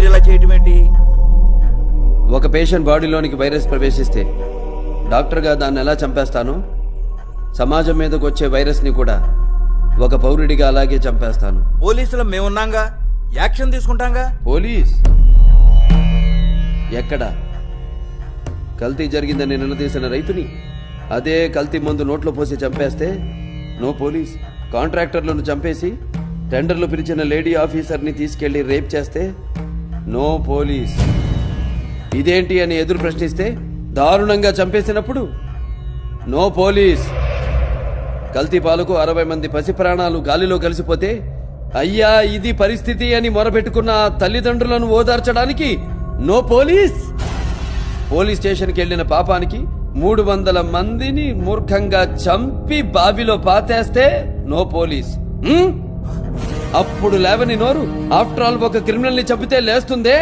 మీరు ఇలా చేయటం ఏంటి? ఒక పేషెంట్ బాడీలోనికి వైరస్ ప్రవేశిస్తే డాక్టర్గా దాన్ని ఎలా చంపేస్తాను, సమాజం మీదకి వచ్చే వైరస్ని కూడా ఒక పౌరుడిగా అలాగే చంపేస్తాను. పోలీసులు మేమున్నాంగా, యాక్షన్ తీసుకుంటాంగా. పోలీస్ ఎక్కడ? కల్తీ జరిగిందని నిలదీసిన రైతుని అదే కల్తీ మందు నోట్లో పోసి చంపేస్తే నో పోలీస్. కాంట్రాక్టర్లను చంపేసి టెండర్లు పిలిచిన లేడీ ఆఫీసర్ని తీసుకెళ్లి రేప్ చేస్తే నో పోలీస్. ఇదేంటి అని ఎదురు ప్రశ్నిస్తే దారుణంగా చంపేసినప్పుడు నో పోలీస్. కల్తీ పాలకు 60 మంది పసి ప్రాణాలు గాలిలో కలిసిపోతే అయ్యా ఇది పరిస్థితి అని మొరపెట్టుకున్న ఆ తల్లిదండ్రులను ఓదార్చడానికి నో పోలీస్. పోలీస్ స్టేషన్కి వెళ్లిన పాపానికి 300 మందిని మూర్ఖంగా చంపి బావిలో పాతేస్తే నో పోలీస్. అప్పుడు లేవని నోరు ఆఫ్టర్ ఆల్ ఒక క్రిమినల్ ని చంపితే లేస్తుందే.